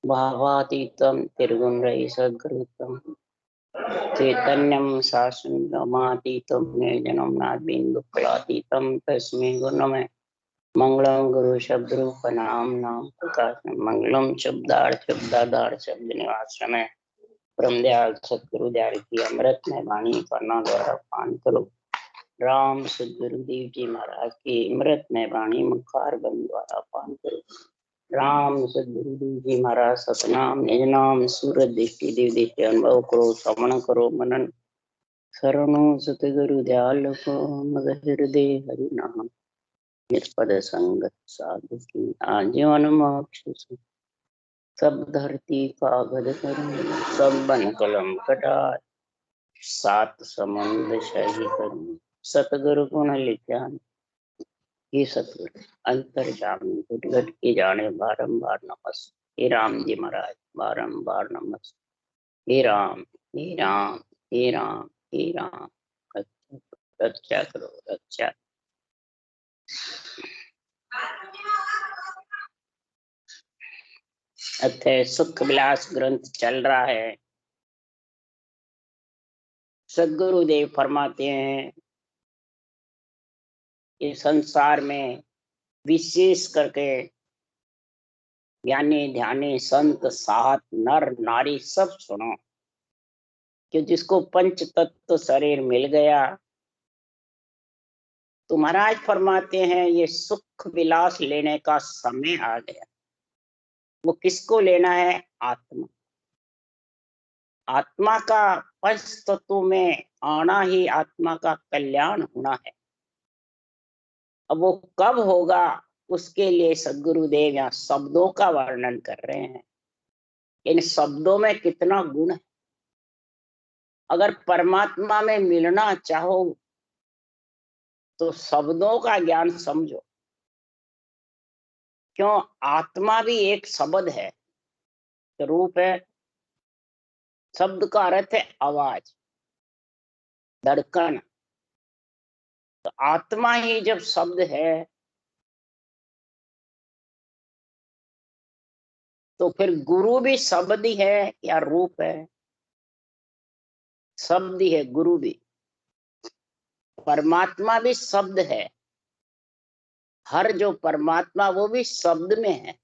भावातीतं त्रिगुणरहितं चैतन्यं शास्त्रमातीतं निर्जनं नादबिन्दुफलातीतं तस्मै गुणमय मंगलम गुरु शब्द रूप नाम नाम प्रकाश मंगलम शब्दार्थ शब्द निवास में परम दयाल सतगुरु दयाल की अमृत में वाणी करना द्वारा पान करो। राम सदगुरुदेव जी महाराज की अमृत में वाणी मुखार बंद द्वारा पान करो। राम सदगुरुदेव जी महाराज सतनाम निज नाम सूरत दृष्टि देव दृष्टि अनुभव करो श्रवण करो मनन शरणो सतगुरु दयाल को मद हृदय हरि नाम निष्पद संगत साधु की आजीवन मोक्ष सब धरती कागज करूं सब बन कलम कटाए सात समुद्र सही करूं सतगुरु गुण लिखा हे सतगुरु अंतर जामी घुट घट के जाने बारंबार नमस्ते। हे राम जी महाराज बारंबार नमस्ते। हे राम हे राम हे राम हे राम रक्षा करो रक्षा। अतः सुख विलास ग्रंथ चल रहा है। सदगुरुदेव फरमाते हैं कि संसार में विशेष करके ज्ञानी ध्यानी संत साहत नर नारी सब सुनो कि जिसको पंच तत्व शरीर मिल गया तो महाराज फरमाते हैं ये सुख विलास लेने का समय आ गया। वो किसको लेना है? आत्मा। आत्मा का पंच तत्व में आना ही आत्मा का कल्याण होना है। अब वो कब होगा उसके लिए सदगुरुदेव यहाँ शब्दों का वर्णन कर रहे हैं। इन शब्दों में कितना गुण है। अगर परमात्मा में मिलना चाहो तो शब्दों का ज्ञान समझो। क्यों? आत्मा भी एक शब्द है, रूप है। शब्द का अर्थ है आवाज, धड़कन। तो आत्मा ही जब शब्द है तो फिर गुरु भी शब्द ही है या रूप है? शब्द ही है गुरु भी। परमात्मा भी शब्द है। हर जो परमात्मा वो भी शब्द में है।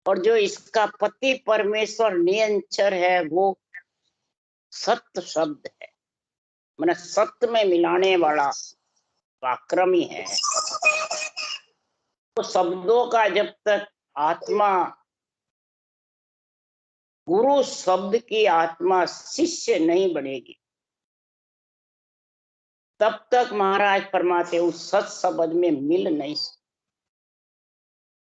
और जो इसका पति परमेश्वर निरंतर है वो सत्य शब्द है, मैंने सत्य में मिलाने वाला पराक्रमी है। तो शब्दों का जब तक आत्मा गुरु शब्द की आत्मा शिष्य नहीं बनेगी तब तक महाराज फरमाते उस सत शब्द में मिल नहीं सकते।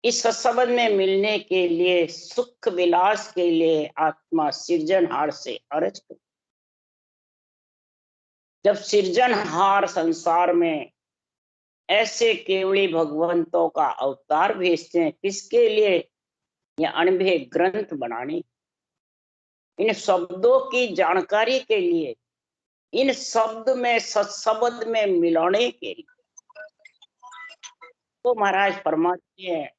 इस सत्सबद में मिलने के लिए सुख विलास के लिए आत्मा सृजनहार से अर्ज कर। जब सृजनहार संसार में ऐसे केवली भगवंतों का अवतार भेजते हैं किसके लिए? ये अनभे ग्रंथ बनाने, इन शब्दों की जानकारी के लिए, इन शब्द में सत्शब्द में मिलाने के लिए। तो महाराज फरमाते हैं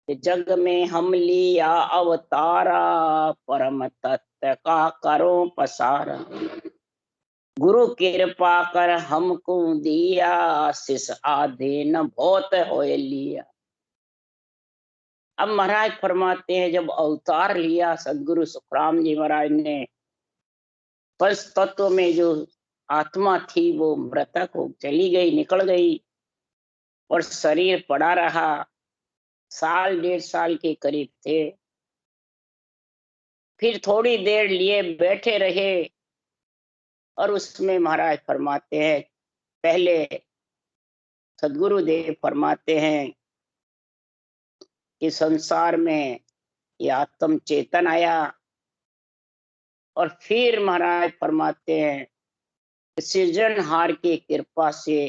कि जग में हम लिया अवतारा परम तत्व का करो पसारा गुरु कृपा कर हमको दिया शिष आधे न बहुत हो लिया। अब महाराज फरमाते हैं जब अवतार लिया सदगुरु सुखराम जी महाराज ने, पंच तत्व में जो आत्मा थी वो मृतक हो चली गई, निकल गई और शरीर पड़ा रहा। साल डेढ़ साल के करीब थे। फिर थोड़ी देर लिए बैठे रहे और उसमें महाराज फरमाते हैं, पहले सदगुरुदेव फरमाते हैं कि संसार में ये आत्म चेतन आया और फिर महाराज फरमाते हैं सृजनहार की कृपा से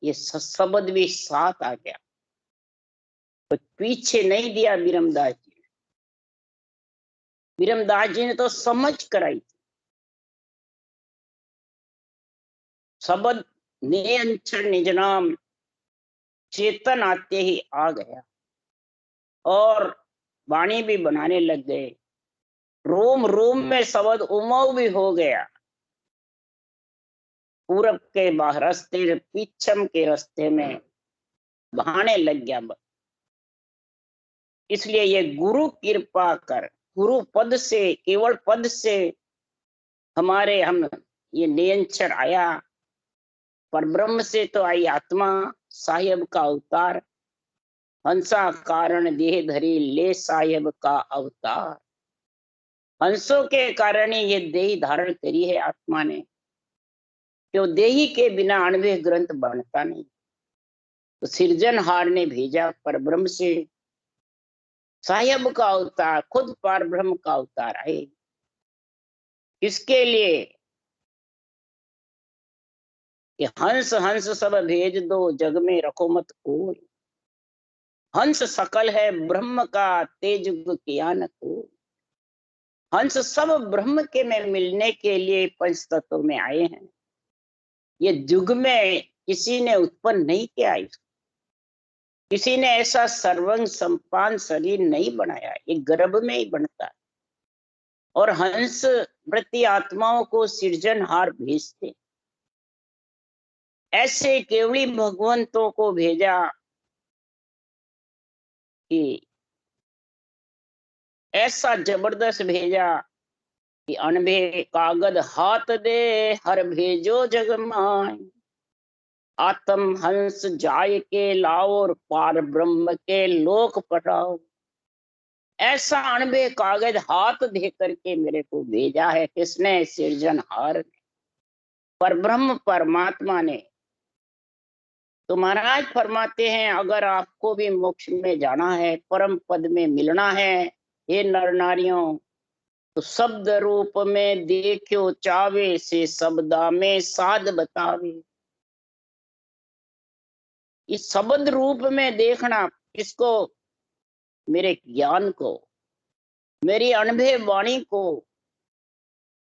ये शब्द भी साथ आ गया। तो पीछे नहीं दिया विरमदास जी ने। विरमदास जी ने तो समझ कराई थी। शब्द ने अंचर निज नाम चेतन आते ही आ गया और वाणी भी बनाने लग गए, रोम रोम में शब्द उमंग भी हो गया। पूरब के रास्ते पीछम के रास्ते में बहाने लग गया। इसलिए ये गुरु कृपा कर, गुरु पद से, केवल पद से हमारे हम ये नियंत्रण आया। पर ब्रह्म से तो आई आत्मा, साहेब का अवतार, हंसा कारण देह धरी ले साहेब का अवतार। हंसों के कारण ही ये देही धारण करी है आत्मा ने, क्यों देही के बिना अण्वय ग्रंथ बनता नहीं। तो सृजनहार ने भेजा पर ब्रह्म से, साहेब का अवतार, खुद पार ब्रह्म का अवतार आए। किसके लिए? कि हंस हंस सब भेज दो, जग में रखो मत कोई। हंस सकल है ब्रह्म का, तेज किया न कोई। हंस सब ब्रह्म के में मिलने के लिए पंच तत्व में आए हैं। ये युग में किसी ने उत्पन्न नहीं किया, किसी ने ऐसा सर्वंग संपान शरीर नहीं बनाया, ये गर्भ में ही बनता है। और हंस वृत्ति आत्माओं को सृजनहार भेजते। ऐसे केवली भगवंतों को भेजा कि ऐसा जबरदस्त भेजा कि अनभे कागद हाथ दे, हर भेजो जग माय। आत्म हंस जाय के लाओ, और पार ब्रह्म के लोक पटाओ। ऐसा अनबे कागज हाथ दे करके मेरे को भेजा है। किसने? सृजनहार ने, पर ब्रह्म परमात्मा ने। तो महाराज फरमाते हैं, अगर आपको भी मोक्ष में जाना है, परम पद में मिलना है, हे नर नारियों, तो शब्द रूप में देखो चावे, से शब्दा में साध बतावे। इस शब्द रूप में देखना किसको? मेरे ज्ञान को, मेरी अनुभव वाणी को।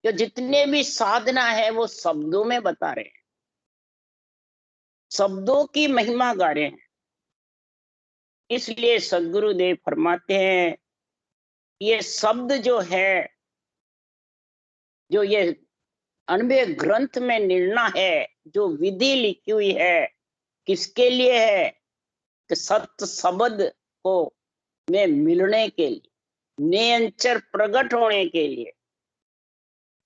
जो जितने भी साधना है वो शब्दों में बता रहे हैं, शब्दों की महिमा गा रहे हैं। इसलिए सदगुरुदेव फरमाते हैं, ये शब्द जो है, जो ये अनबे ग्रंथ में निर्णय है, जो विधि लिखी हुई है, किसके लिए है? कि सत्य शब्द को में मिलने के लिए, निरंतर प्रकट होने के लिए।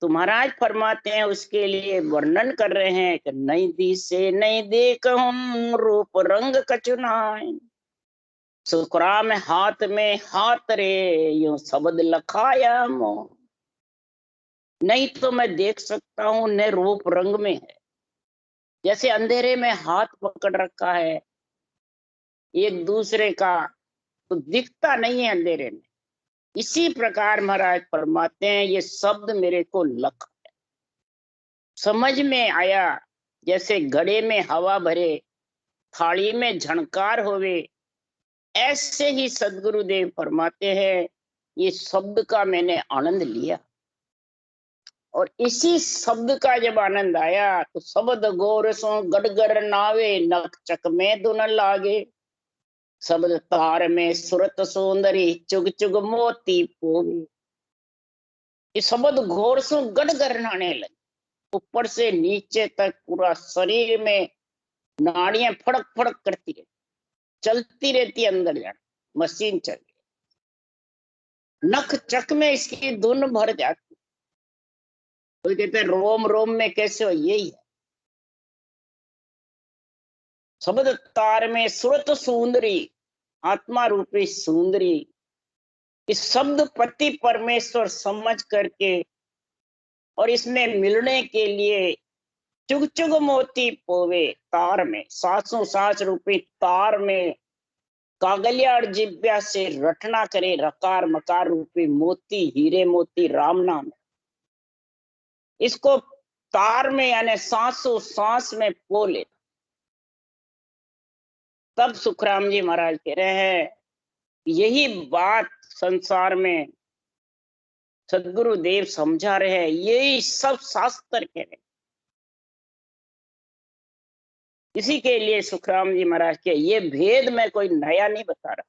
तो महाराज फरमाते हैं, उसके लिए वर्णन कर रहे हैं कि नहीं दी से नहीं देख हम, रूप रंग कचुनाय। सुखराम हाथ में हाथ रे, यूं शब्द लखाया मो। नहीं तो मैं देख सकता हूं, न रूप रंग में है। जैसे अंधेरे में हाथ पकड़ रखा है एक दूसरे का, तो दिखता नहीं है अंधेरे में। इसी प्रकार महाराज फरमाते हैं, ये शब्द मेरे को लख समझ में आया। जैसे घड़े में हवा भरे, थाली में झणकार होवे, ऐसे ही सदगुरुदेव फरमाते हैं, ये शब्द का मैंने आनंद लिया। और इसी शब्द का जब आनंद आया, तो शब्द गोर सो गड़गड़ नावे, नक चक में धुन लागे। शब्द तार में सुरत सुंदरी, चुग चुग मोती पोवे। ये शब्द घोर सो गड़गड़ नाने लगे, ऊपर से नीचे तक पूरा शरीर में नाड़ियां फड़क फड़क करती रहती, चलती रहती अंदर जाकर, मशीन चल रही। नख चक में इसकी धुन भर जाती। तो कहते हैं रोम रोम में कैसे हो, यही है। शब्द तार में सुरत सुंदरी, आत्मा रूपी सुंदरी। इस शब्द पति परमेश्वर समझ करके और इसमें मिलने के लिए चुग चुग मोती पोवे, तार में, सासों सास रूपी तार में कागलिया और जिब्या से रटना करे, रकार मकार रूपी मोती, हीरे मोती राम नाम। इसको तार में यानी सांसों सांस में पोले। तब सुखराम जी महाराज कह रहे हैं, यही बात संसार में सदगुरु देव समझा रहे हैं, यही सब शास्त्र कह रहे हैं। इसी के लिए सुखराम जी महाराज के ये भेद मैं कोई नया नहीं बता रहा,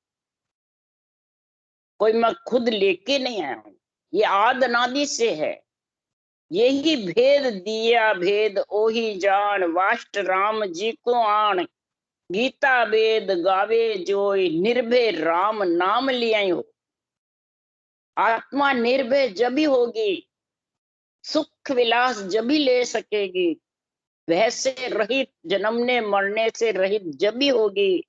कोई मैं खुद लेके नहीं आया हूं, ये आद अनादि से है। यही भेद दिया भेद ओही जान, वाष्ट राम जी को आन। गीता वेद गावे जोई, निर्भय राम नाम लिया हो। आत्मा निर्भय जब ही होगी, सुख विलास जब ही ले सकेगी, वह से रहित, जन्मने मरने से रहित जब ही होगी।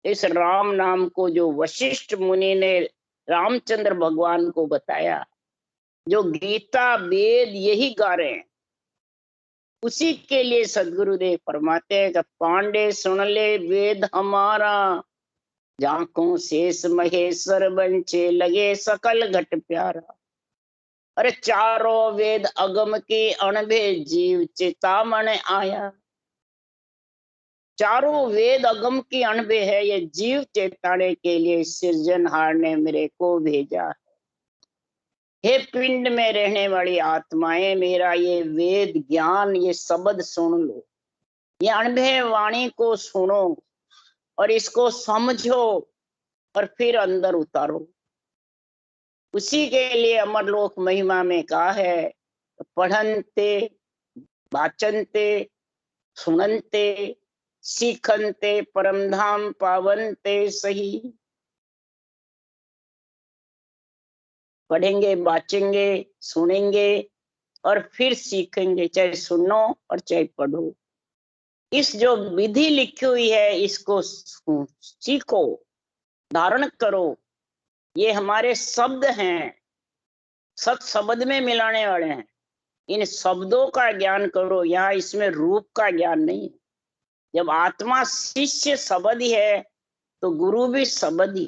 इस राम नाम को जो वशिष्ठ मुनि ने रामचंद्र भगवान को बताया, जो गीता वेद यही गा रहे हैं, उसी के लिए सदगुरुदेव फरमाते हैं कि पांडे सुन ले वेद हमारा, झांकों शेष महेश्वर बंचे लगे सकल घट प्यारा। अरे चारों वेद अगम के अणभे जीव चितामण आया। चारों वेद अगम की अणभे है, ये जीव चेताने के लिए सृजनहार ने मेरे को भेजा। हे पिंड में रहने वाली आत्माएं, मेरा ये वेद ज्ञान, ये शब्द सुन लो, ये अणभे वाणी को सुनो और इसको समझो और फिर अंदर उतारो। उसी के लिए अमरलोक महिमा में कहा है, पढ़नते वाचनते सुननते सीखनते परमधाम पावनते सही। पढ़ेंगे, बाचेंगे, सुनेंगे और फिर सीखेंगे, चाहे सुनो और चाहे पढ़ो। इस जो विधि लिखी हुई है इसको सीखो, धारण करो। ये हमारे शब्द हैं, सत शब्द में मिलाने वाले हैं। इन शब्दों का ज्ञान करो, यहाँ इसमें रूप का ज्ञान नहीं है। जब आत्मा शिष्य शब्द ही है तो गुरु भी शब्द ही।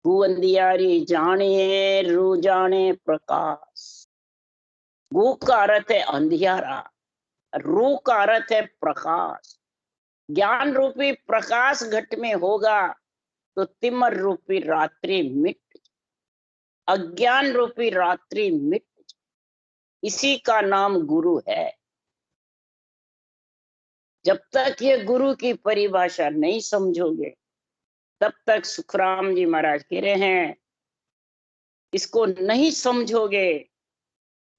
गु अंधियारी जानिए रू जाने प्रकाश। गु का अर्थ है अंधियारा, रू का अर्थ है प्रकाश। ज्ञान रूपी प्रकाश घट में होगा तो तिमर रूपी रात्रि मिट, अज्ञान रूपी रात्रि मिट। इसी का नाम गुरु है। जब तक ये गुरु की परिभाषा नहीं समझोगे, तब तक सुखराम जी महाराज कह रहे हैं, इसको नहीं समझोगे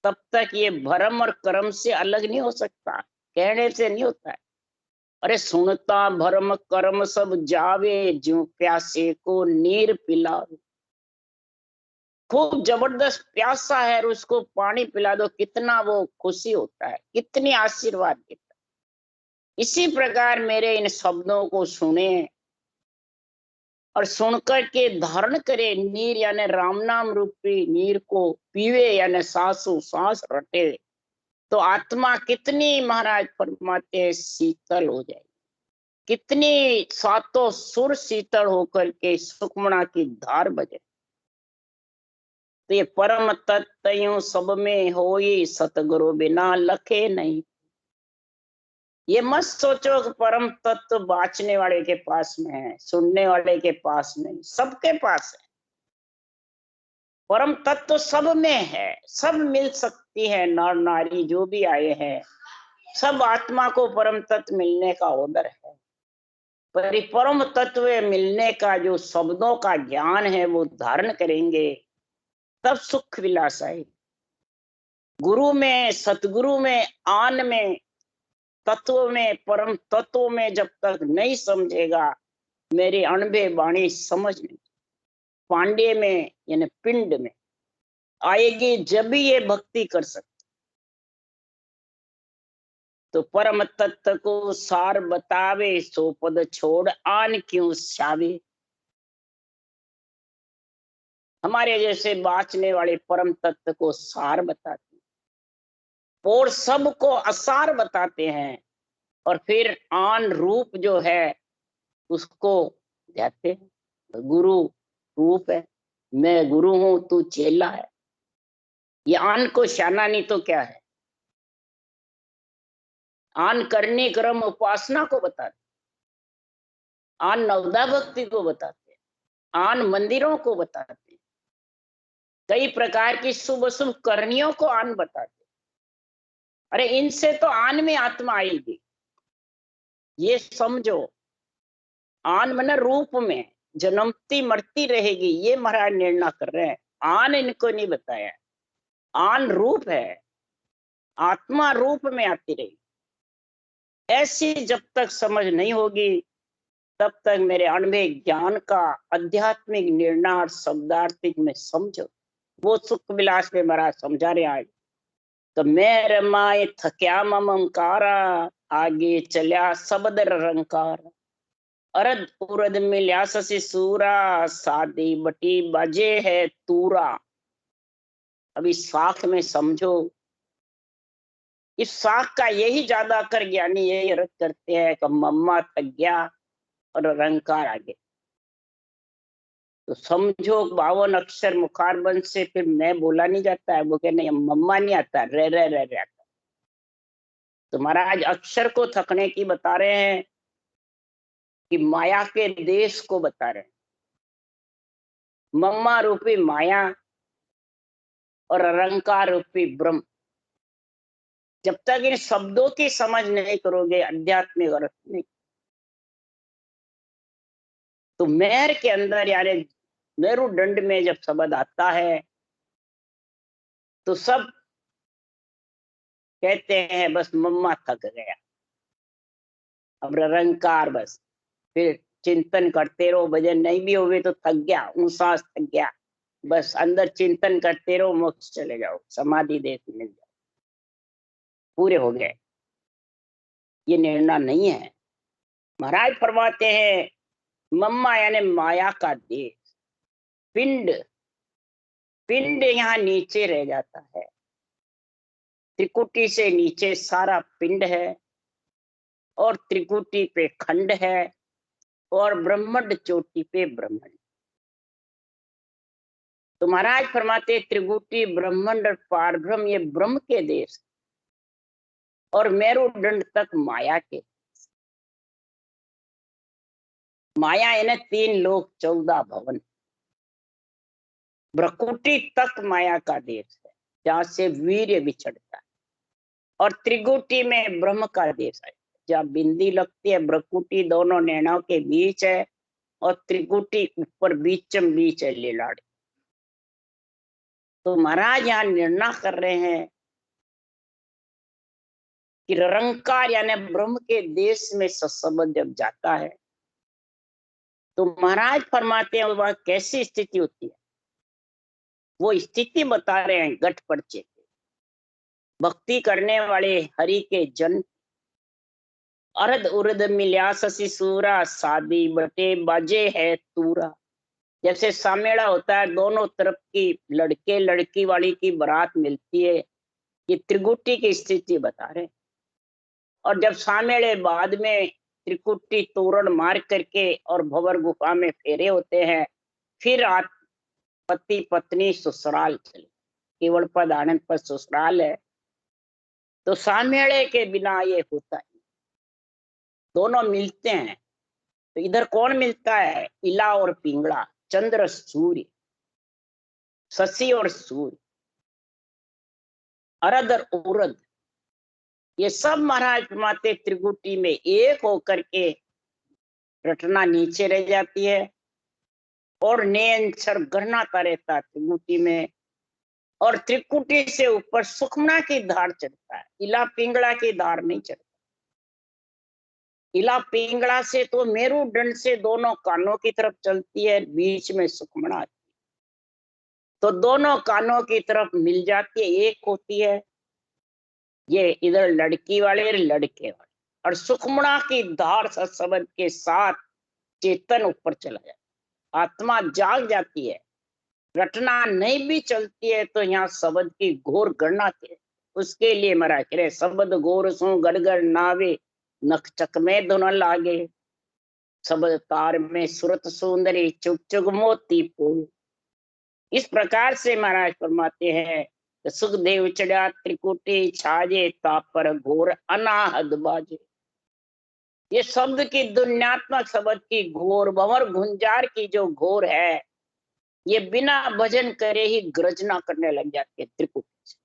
तब तक ये भरम और कर्म से अलग नहीं हो सकता। कहने से नहीं होता है। अरे सुनता भरम कर्म सब जावे, जो प्यासे को नीर पिलाओ। खूब जबरदस्त प्यासा है और उसको पानी पिला दो, कितना वो खुशी होता है, कितनी आशीर्वाद देता है। इसी प्रकार मेरे इन शब्दों को सुने और सुनकर के धारण करे, नीर यानी राम नाम रूपी नीर को पीवे, यानी सांसों सांस रटे, तो आत्मा कितनी महाराज फरमाते हैं शीतल हो जाएगी। कितनी सातों सुर शीतल होकर के सुखमणा की धार बजे। तो ये परम तत्व सब में होई, सतगुरु बिना लखे नहीं। ये मत सोचो कि परम तत्व बाँचने वाले के पास में है, सुनने वाले के पास नहीं, सबके पास है। परम तत्व सब में है, सब मिल सकती है। नर नारी जो भी आए हैं, सब आत्मा को परम तत्व मिलने का ऑर्डर है। पर परम तत्व मिलने का जो शब्दों का ज्ञान है वो धारण करेंगे, तब सुख विलास आए। गुरु में, सतगुरु में, आन में, तत्व में, परम तत्व में जब तक नहीं समझेगा, मेरी अणभे वाणी समझ नहीं। पांडे में यानी पिंड में आएगी जब भी ये भक्ति कर सकते। तो परम तत्व को सार बतावे, सो पद छोड़ आन क्यों सावे। हमारे जैसे बाँचने वाले परम तत्व को सार बताते और सबको असार बताते हैं, और फिर आन रूप जो है उसको कहते हैं। गुरु रूप है, मैं गुरु हूं तू चेला है। ये आन को शाना नहीं तो क्या है। आन करनी क्रम उपासना को बताते, आन नवदा भक्ति को बताते, आन मंदिरों को बताते, कई प्रकार की शुभ शुभ करनियों को आन बताते। अरे इनसे तो आन में आत्मा आएगी, ये समझो। आन मन रूप में, जन्मती मरती रहेगी, ये महाराज निर्णय कर रहे हैं। आन इनको नहीं बताया, आन रूप है, आत्मा रूप में आती रहेगी। ऐसी जब तक समझ नहीं होगी तब तक मेरे अणुमेय ज्ञान का आध्यात्मिक निर्णय और शब्दार्थिक में समझो। वो सुख विलास में महाराज समझा रहे आज। तो मैं रमाए थक्या ममकारा, आगे चलिया शब्द रंकार, अरद उरद मिल्या ससी सूरा, सादी बटी बाजे है तूरा। अभी साख में समझो, इस साख का यही ज्यादा कर ज्ञानी यही अर्थ करते हैं कि मम्मा थक गया और रंकार आगे। तो समझो 52 अक्षर मुखारबंद से फिर मैं बोला नहीं जाता है, वो कहने मम्मा नहीं आता, रह आता। तो महाराज अक्षर को थकने की बता रहे हैं कि माया के देश को बता रहे हैं। मम्मा रूपी माया और अरंकार रूपी ब्रह्म। जब तक इन शब्दों की समझ नहीं करोगे आध्यात्मिक अर्थ नहीं। तो मेहर के अंदर यानी मेरुदंड में जब शब्द आता है तो सब कहते हैं बस मम्मा थक गया, अब रंकार बस। फिर चिंतन करते रहो, भजन नहीं भी होवे तो थक गया, ऊंसास थक गया, बस अंदर चिंतन करते रहो, मोक्ष चले जाओ, समाधि देश मिल जाओ, पूरे हो गए। ये निर्णय नहीं है। महाराज फरमाते हैं मम्मा यानी माया का देश, पिंड। पिंड यहाँ नीचे रह जाता है, त्रिकुटी से नीचे सारा पिंड है, और त्रिकुटी पे खंड है, और ब्रह्मंड चोटी पे ब्रह्मंड। तो महाराज फरमाते त्रिकुटी ब्रह्मंड और पारब्रह्म ये ब्रह्म के देश, और मेरुदंड तक माया के। माया यानी 3 लोक 14 भवन। ब्रकुटी तक माया का देश है जहाँ से वीर्य बिछड़ता है, और त्रिकुटी में ब्रह्म का देश है जहाँ बिंदी लगती है। ब्रकुटी दोनों नैनों के बीच है, और त्रिकुटी ऊपर बीचम बीच है लीलाड़ी। तो महाराज यहाँ निर्णय कर रहे हैं कि निरंकार यानी ब्रह्म के देश में सत्संग जब जाता है तो महाराज फरमाते हैं वह कैसी स्थिति होती है। वो स्थिति बता रहे हैं गठ पर्चे के, भक्ति करने वाले हरि के जन। अरद उरद मिल्या ससी सूरा, सादी बटे बाजे है तूरा। जैसे सामेड़ा होता है, दोनों तरफ की लड़के लड़की वाली की बारात मिलती है, ये त्रिकुटी की स्थिति बता रहे हैं। और जब सामेड़े बाद में त्रिकुटी तोरण मार करके और भंवर गुफा में फेरे होते हैं, फिर पति पत्नी ससुराल चले। केवल पद आनंद पर ससुराल है, तो सामेड़े के बिना ये होता है। दोनों मिलते हैं, तो इधर कौन मिलता है? इला और पिंगला, चंद्र सूर्य, शशि और सूर्य, अरद और उरद, ये सब महाराज माते त्रिकुटी में एक होकर के रटना नीचे रह जाती है, और नयनक्षर गहनाता रहता है त्रिकुटी में, और त्रिकुटी से ऊपर सुखमना की धार चढ़ता है, इला पिंगला की धार नहीं चढ़ता। इला पिंगला से तो मेरुदंड से दोनों कानों की तरफ चलती है, बीच में सुखमना, तो दोनों कानों की तरफ मिल जाती है, एक होती है। ये इधर लड़की वाले लड़के वाले, और सुखमना की धार सत्संग के साथ चेतन ऊपर चला जाता, आत्मा जाग जाती है। रटना नहीं भी चलती है तो यहाँ शब्द की घोर गणना के, उसके लिए मरा करे शब्द घोर सो गड़गड़ नावे, नख चक में धुन लागे, शब्द तार में सुरत सुंदरी, चुग चुग मोती फूल। इस प्रकार से महाराज फरमाते हैं सुखदेव चढ़ा त्रिकुटी, छाजे तापर घोर अनाहद बाजे। ये शब्द की दुनियात्मक शब्द की घोर भंवर गुंजार की जो घोर है, ये बिना भजन करे ही गर्जना करने लग जाती है त्रिकुटी से।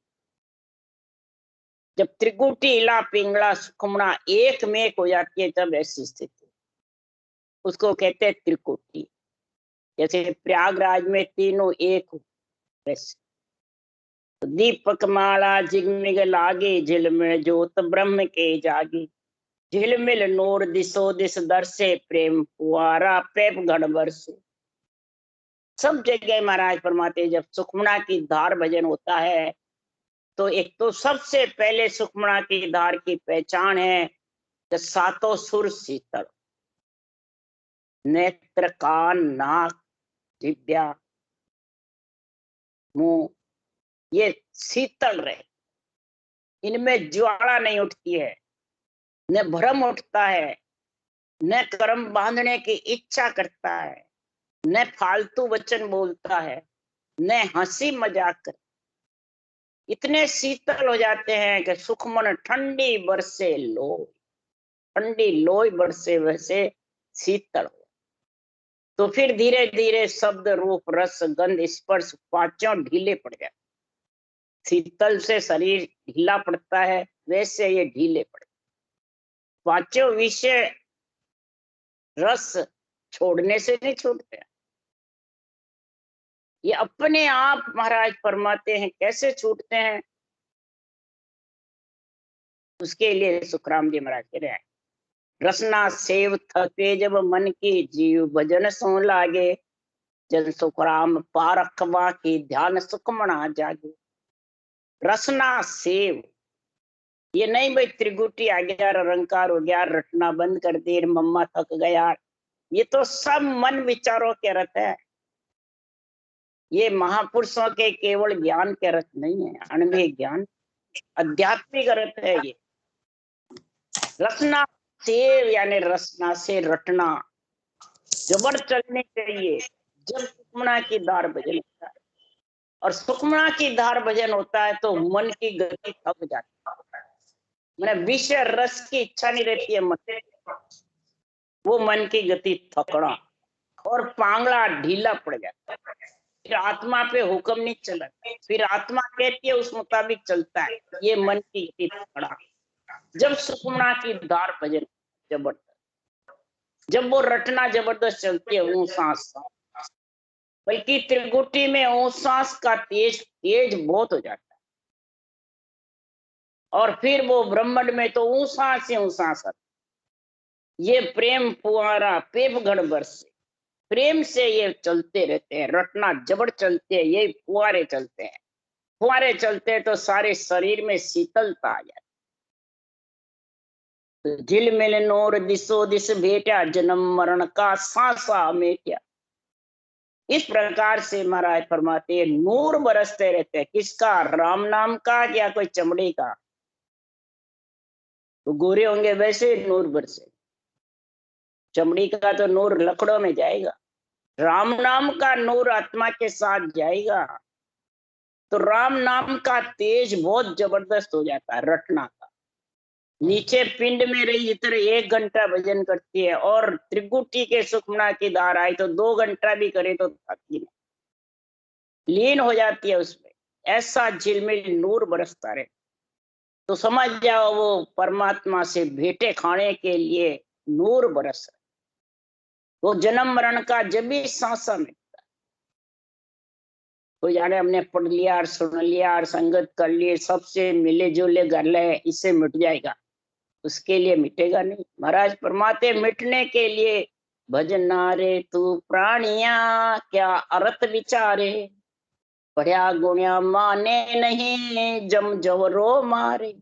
जब त्रिकुटी इला पिंगला सुखमना एक में हो जाती है तब ऐसी स्थिति, उसको कहते हैं त्रिकुटी। जैसे प्रयागराज में तीनों एक हो वैसे। तो दीपक माला जिगमिग लागे, झिलमिल ज्योत ब्रह्म के जागे। झिलमिल नूर दिसो दिस दर्शे, प्रेम फुआरा पैप घड़ बरसे। सब जगह महाराज फरमाते जब सुखमणा की धार भजन होता है तो एक तो सबसे पहले सुखमणा की धार की पहचान है कि सातों सुर शीतल, नेत्र कान नाक जिह्वा मुंह ये शीतल रहे, इनमें ज्वाला नहीं उठती है, न भ्रम उठता है, न कर्म बांधने की इच्छा करता है, न फालतू वचन बोलता है, न हंसी मजाक कर। इतने शीतल हो जाते हैं कि सुखमन ठंडी बरसे लोई, ठंडी लोई बरसे वैसे शीतल हो। तो फिर धीरे धीरे शब्द रूप रस गंध स्पर्श पांचों ढीले पड़ जाते। शीतल से शरीर ढीला पड़ता है वैसे ये ढीले पड़े। पांचों विषय रस छोड़ने से नहीं छूटते, ये अपने आप महाराज फरमाते हैं। कैसे छूटते हैं उसके लिए सुखराम जी महाराज कह रहे हैं, रसना सेव थके जब मन की, जीव भजन सो लागे। जन सुखराम पारखवा की, ध्यान सुखमणा जागे। रसना सेव ये नहीं भाई त्रिगुटी आ गया, अलंकार हो गया, रटना बंद कर दे, मम्मा थक गया, ये तो सब मन विचारों के रथ है। ये महापुरुषों के केवल ज्ञान के रथ नहीं है, अणुभय ज्ञान आध्यात्मिक रथ है ये। रसना सेव यानी रसना से रटना, जबर चलनी चाहिए जब सुखमणा की धार भजन होता है। और सुखमणा की धार भजन होता है तो मन की गति थक जाती है, मैंने विषय रस की इच्छा नहीं रहती है मन, वो मन की गति थकना और पांगला ढीला पड़ जाता है। फिर आत्मा पे हुक्म नहीं चला, फिर आत्मा कहती है उस मुताबिक चलता है, ये मन की गति थकना। जब सुखमणा की धार भजन जबरदस्त, जब वो रटना जबरदस्त चलती है ऊं सांस, बल्कि त्रिगुटी में ऊं सांस का तेज तेज बहुत हो जाता है। और फिर वो ब्रह्मंड में तो ऊं सांस ही ऊं सांस आता। ये प्रेम फुआरा पेप घड़ बरसे, प्रेम से ये चलते रहते हैं, रटना जबर चलते हैं, ये फुआरे चलते हैं। फुआरे चलते हैं तो सारे शरीर में शीतलता आ जाती। तो झिलमिल नूर दिसो दिस भेटा, जन्म मरण का सांसा मेट्या। इस प्रकार से महाराज फरमाते हैं नूर बरसते रहते हैं। किसका? राम नाम का या कोई चमड़ी का? तो गोरे होंगे वैसे नूर बरसे, चमड़ी का तो नूर लकड़ों में जाएगा, राम नाम का नूर आत्मा के साथ जाएगा। तो राम नाम का तेज बहुत जबरदस्त हो जाता है रटना का। नीचे पिंड में रही इतर 1 घंटा भजन करती है, और त्रिगुटी के सुखमणा की धार आई तो 2 घंटा भी करे तो थकती नहीं, लीन हो जाती है उसमें। ऐसा झिलमिल नूर बरसता रहे तो समझ जाओ वो परमात्मा से भेंटे खाने के लिए नूर बरस रहा। वो जन्म मरण का जब भी सांसा में तो जाने हमने पढ़ लिया और सुन लिया और संगत कर लिए, सबसे मिले जुले कर ले, इससे मिट जाएगा, उसके लिए मिटेगा नहीं। महाराज फरमाते मिटने के लिए भजना रे तू प्राणिया, क्या अर्थ विचारे, पढ़िया गुणिया माने नहीं, जम जवरो मारे।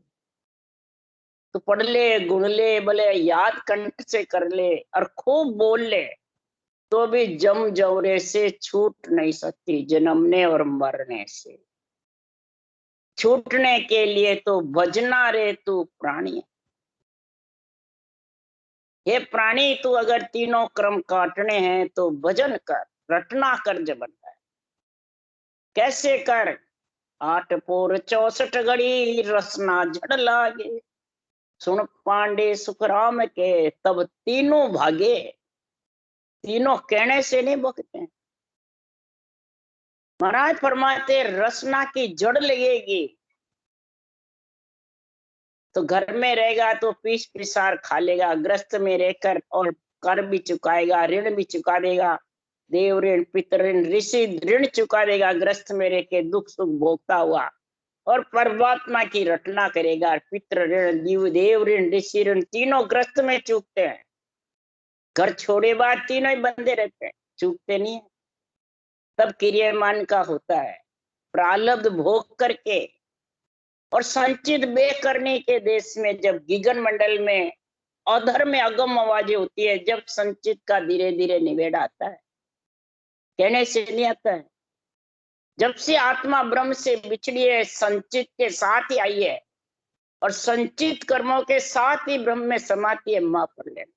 तो पढ़ ले गुण ले भले याद कंठ से कर ले और खूब बोल ले, तो भी जम जवरे से छूट नहीं सकती, जन्मने और मरने से। छूटने के लिए तो भजना रे तू प्राणी, हे प्राणी तू अगर तीनों क्रम काटने हैं तो भजन कर, रटना कर जबरदस्त। कैसे कर? 8 पोर 64 घड़ी, रसना झड़ लागे। सुन पांडे सुखराम के, तब तीनों भागे। तीनों कहने से नहीं भगते। महाराज फरमाते रसना की जड़ लगेगी तो घर में रहेगा तो पीस पिसार खा लेगा, ग्रस्त में रहकर और कर भी चुकाएगा, ऋण भी चुका देगा, देव ऋण पितर ऋण ऋषि ऋण चुका देगा ग्रस्त मेरे के दुख सुख भोगता हुआ, और परमात्मा की रटना करेगा। पितर ऋण देव ऋण ऋषि ऋण तीनों ग्रस्त में चूकते हैं। घर छोड़े बाद तीनों ही बंदे रहते हैं, चूकते नहीं है। तब क्रियामान का होता है प्रारब्ध भोग करके और संचित बे करने के देश में, जब गगन मंडल में अधर में अगम आवाजें होती है, जब संचित का धीरे धीरे निवेड़ आता है, कहने से नहीं आता है। जब से आत्मा ब्रह्म से बिछड़ी है, संचित के साथ ही आई है, और संचित कर्मों के साथ ही ब्रह्म में समाती है मां पर लेना।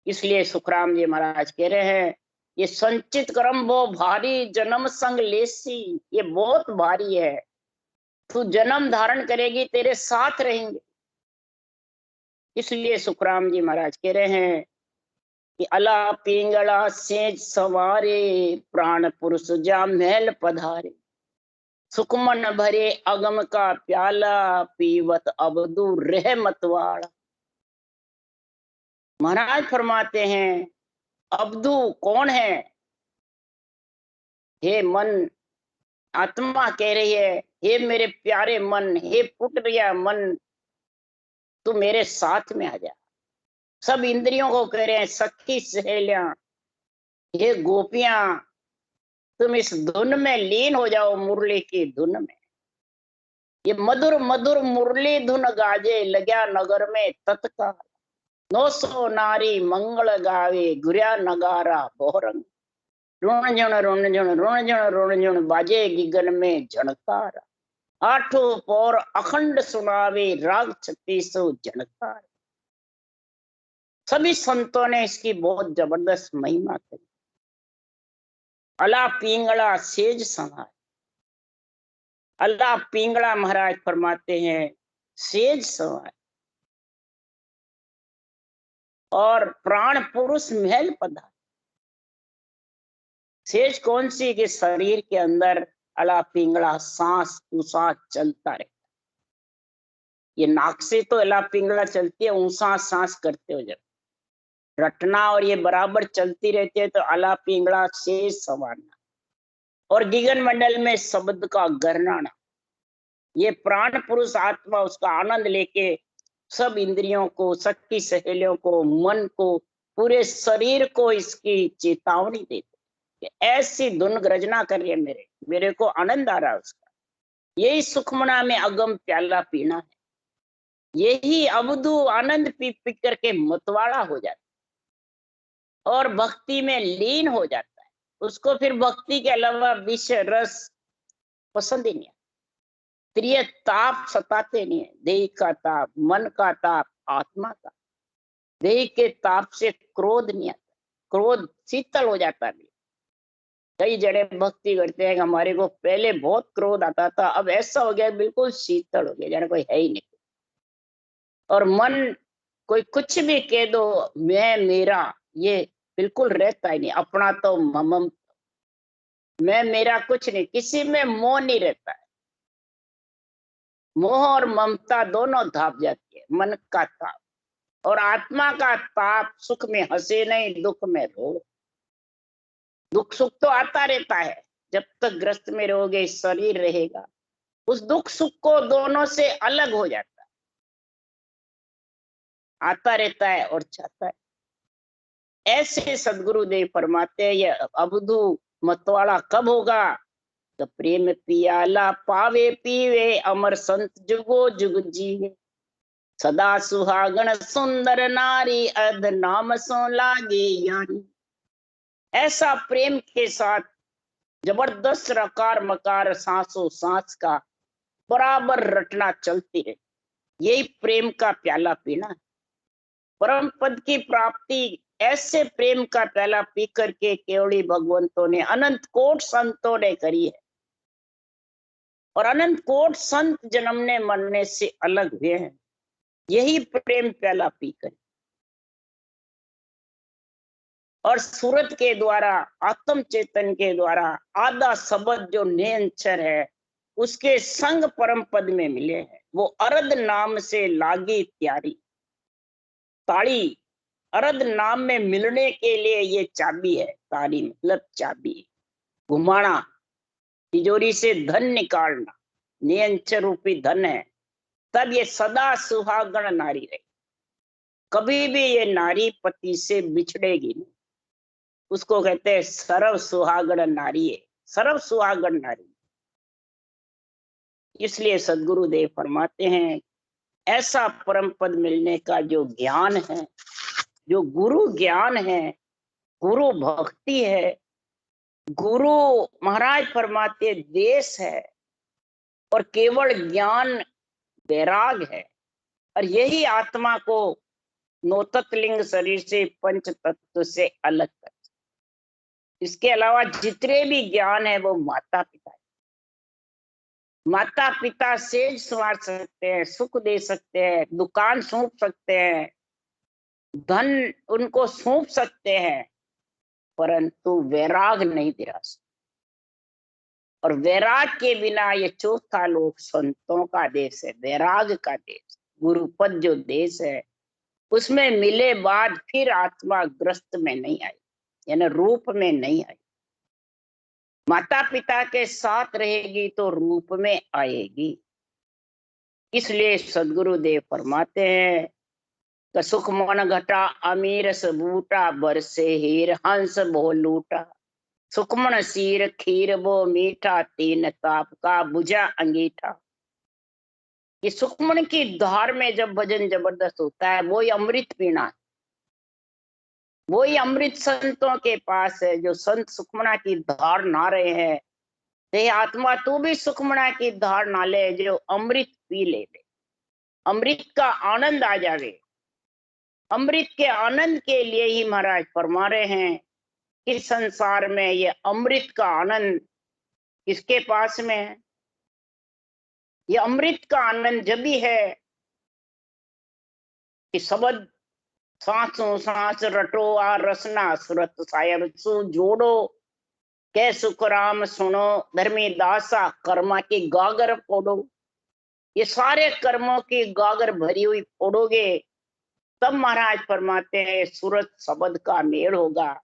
इसलिए सुखराम जी महाराज कह रहे हैं, ये संचित कर्म वो भारी जन्म संग लेसी, ये बहुत भारी है। तू जन्म धारण करेगी, तेरे साथ रहेंगे। इसलिए सुखराम जी महाराज कह रहे हैं कि अला पिंगला सेज सवारे, प्राण पुरुष जा महल पधारे, सुखमन भरे अगम का प्याला, पीवत अबदू रह मतवाड़ा। महाराज फरमाते हैं, अबदू कौन है? हे मन, आत्मा कह रही है, हे मेरे प्यारे मन, हे फुट गया मन, तू मेरे साथ में आ जा। सब इंद्रियों को कह रहे हैं, सखी सहेलियां, हे गोपियां, तुम इस धुन में लीन हो जाओ, मुरली की धुन में। ये मधुर मधुर मुरली धुन गाजे, लग्या नगर में तत्काल, 900 नारी मंगल गावे, गुरिया नगारा बोरंग, रुण झुण रुण झुण रुण झुण रुण झुण, बाजे गिगन में झणकार, आठों पौर अखंड सुनावे, राग 3600 झणकार। सभी संतों ने इसकी बहुत जबरदस्त महिमा करी। अला पिंगला सेज समाज, अल्लाह पिंगला महाराज फरमाते हैं सेज समाज, और प्राण पुरुष महल पधार। सेज कौन सी? कि शरीर के अंदर अला पिंगला सांस उसास चलता रहे। ये नाक से तो अला पिंगला चलती है, ऊसा सांस करते हो जब रटना, और ये बराबर चलती रहती है, तो अला पिंगला सेज संवारना। और गगन मंडल में शब्द का गरनाना, ये प्राण पुरुष आत्मा उसका आनंद लेके सब इंद्रियों को, सखी सहेलियों को, मन को, पूरे शरीर को इसकी चेतावनी देते कि ऐसी धुन गर्जना कर रही है, मेरे को आनंद आ रहा है उसका। यही सुखमना में अगम प्याला पीना है, यही अवधू आनंद पी पी करके मतवाड़ा हो जाता है और भक्ति में लीन हो जाता है। उसको फिर भक्ति के अलावा विषय रस पसंद ही नहीं है। प्रिय ताप सताते नहीं है, देह का ताप, मन का ताप, आत्मा का। देह के ताप से क्रोध नहीं आता, क्रोध शीतल हो जाता है। कई जड़े भक्ति करते हैं, हमारे को पहले बहुत क्रोध आता था, अब ऐसा हो गया बिल्कुल शीतल हो गया, जाने कोई है ही नहीं। और मन कोई कुछ भी कह दो, मैं मेरा, ये बिल्कुल रहता ही नहीं। अपना तो मम, मैं मेरा कुछ नहीं, किसी में मोह नहीं रहता है। मोह और ममता दोनों धाप जाती है, मन का ताप। और आत्मा का ताप, सुख में हंसे नहीं, दुख में रो। दुख सुख तो आता रहता है, जब तक ग्रस्त में रहोगे, शरीर रहेगा, उस दुख सुख को दोनों से अलग हो जाता है, आता रहता है और जाता है। ऐसे सदगुरुदेव फरमाते हैं, ये अबधू मतवाड़ा कब होगा? तो प्रेम पियाला पावे पीवे, अमर संत जुगो जुग जीवे, सदा सुहागण सुंदर नारी, अध नाम सो लागे यारी। ऐसा प्रेम के साथ जबरदस्त रकार मकार सांसों सांस का बराबर रटना चलती रहे, यही प्रेम का प्याला पीना है। परम पद की प्राप्ति ऐसे प्रेम का प्याला पी करके केवड़ी भगवंतों ने, अनंत कोट संतों ने करी है। और अनंत कोट संत जन्मने मरने से अलग हुए हैं, यही प्रेम प्याला पीकर। और सूरत के द्वारा, आत्म चेतन के द्वारा आधा शब्द जो निरंतर है, उसके संग परम पद में मिले हैं। वो अरद नाम से लागी त्यारी, ताड़ी अर्ध नाम में मिलने के लिए ये चाबी है। तारी मतलब चाबी, घुमाना, तिजोरी से धन निकालना, नियंच रूपी धन है। तब ये सदा सुहागण नारी रही, कभी भी ये नारी पति से बिछड़ेगी नहीं। उसको कहते हैं सर्व सुहागण नारी है, सर्व सुहागण नारी। इसलिए सदगुरुदेव फरमाते हैं ऐसा परम पद मिलने का जो ज्ञान है, जो गुरु ज्ञान है, गुरु भक्ति है, गुरु महाराज फरमाते देश है, और केवल ज्ञान वैराग है। और यही आत्मा को नौतत्लिंग शरीर से पंच तत्व से अलग कर। इसके अलावा जितने भी ज्ञान है वो माता पिता है। माता पिता सेज संवार सकते हैं, सुख दे सकते हैं, दुकान सौंप सकते हैं, धन उनको सौंप सकते हैं, परंतु वैराग नहीं दिला सकते। और वैराग के बिना ये चौथा लोक संतों का देश है, वैराग का देश, गुरुपद जो देश है उसमें मिले बाद फिर आत्मा ग्रस्त में नहीं आई, यानी रूप में नहीं आई। माता पिता के साथ रहेगी तो रूप में आएगी। इसलिए सदगुरुदेव फरमाते हैं कि सुख मन घटा अमीर सबूटा, बरसे हीर हंस बो लूटा, सुखमन सीर खीर वो मीठा, तीन ताप का बुझा अंगीठा। ये सुखमन की धार में जब भजन जबरदस्त होता है वो अमृत पीना है, वही अमृत संतों के पास है। जो संत सुखमना की धार ना रहे हैं, ते आत्मा तू भी सुखमना की धार ना ले, जो अमृत पी ले, अमृत का आनंद आ जावे। अमृत के आनंद के लिए ही महाराज फरमा रहे हैं कि संसार में ये अमृत का आनंद किसके पास में है? ये अमृत का आनंद जब भी है कि शब्द सांसों सांस रटो आ रसना, सुरत सायब सु जोड़ो, कै सुख राम सुनो, धर्मी दासा कर्मा की गागर फोड़ो। ये सारे कर्मों की गागर भरी हुई फोड़ोगे तब महाराज फरमाते हैं सूरत शब्द का मेल होगा,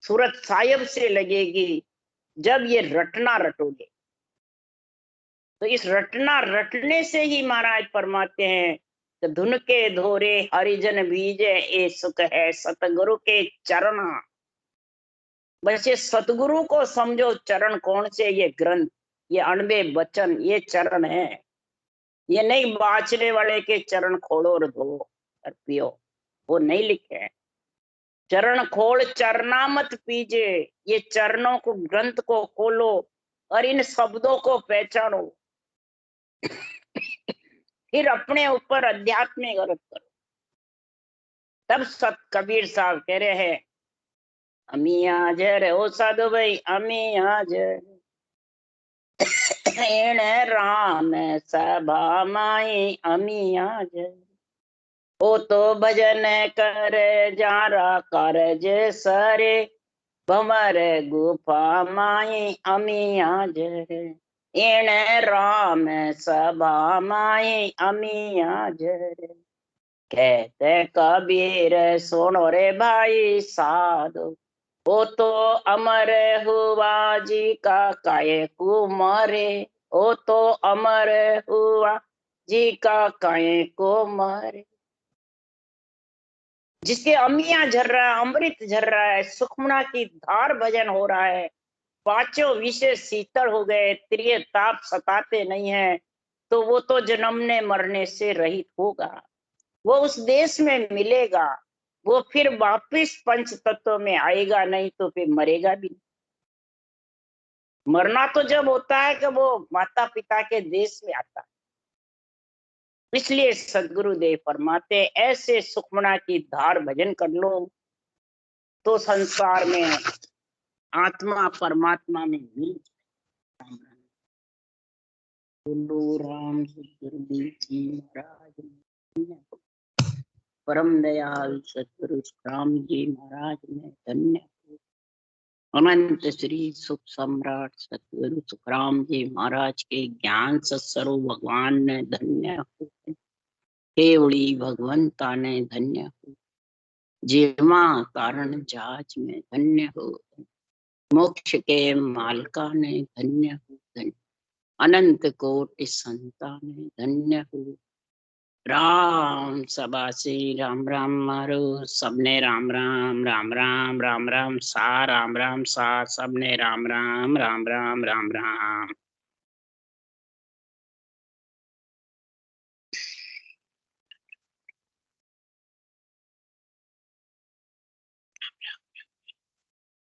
सूरत साहिब से लगेगी जब ये रटना रटोगे। तो इस रटना रटने से ही महाराज फरमाते हैं कि धुन के धोरे हरिजन बीजे, ए सुख है सतगुरु के चरण। बस ये सतगुरु को समझो, चरण कौन से? ये ग्रंथ, ये अणबे वचन, ये चरण है। ये नहीं बाचने वाले के चरण खोलो और धो और पियो, वो नहीं लिखे हैं। चरण खोल चरना मत पीजे, ये चरणों को ग्रंथ को खोलो और इन शब्दों को पहचानो, फिर अपने ऊपर आध्यात्मिक अर्थ करो। तब सत कबीर साहब कह रहे हैं अमी हाजर, ओ साधु भाई अमी हाजर, राम सभा माई अमी हाजर, ओ तो भजन कर जारा कारज सरे, भमर गुफा माई अमी हाजर, इन राम सभा माई अमी हाजर। कहते कबीर सुनो रे भाई साधु, वो तो अमर हुआ जी का काय को मारे, वो तो अमर हुआ जी का काय को मारे। जिसके अमियां झर रहा है, अमृत झर रहा है, सुखमना की धार भजन हो रहा है, पांचों विषय शीतल हो गए, त्रिय ताप सताते नहीं है, तो वो तो जन्मने मरने से रहित होगा, वो उस देश में मिलेगा, वो फिर वापिस पंच तत्व में आएगा नहीं, तो फिर मरेगा भी नहीं। मरना तो जब होता है कि वो माता पिता के देश में आता है। इसलिए सदगुरुदेव फरमाते ऐसे सुखमना की धार भजन कर लो तो संसार में आत्मा परमात्मा में मिल जाए। बोलो राम सतगुरुदेव जी महाराज, परम दयाल सतगुरु राम जी महाराज ने धन्य। अनंत श्री सुख सम्राट सतगुरु सुखराम जी महाराज के ज्ञान सत्स्वरूप भगवान ने धन्य हो, केवड़ी भगवंता ने धन्य हो। जीवा कारण जाच में धन्य हो, मोक्ष के मालका ने धन्य हो, धन्य अनंत कोटि संतान धन्य हो। राम सबासी राम राम मारो, सबने राम राम राम राम राम राम सा, राम राम सा, सबने राम राम राम राम राम राम।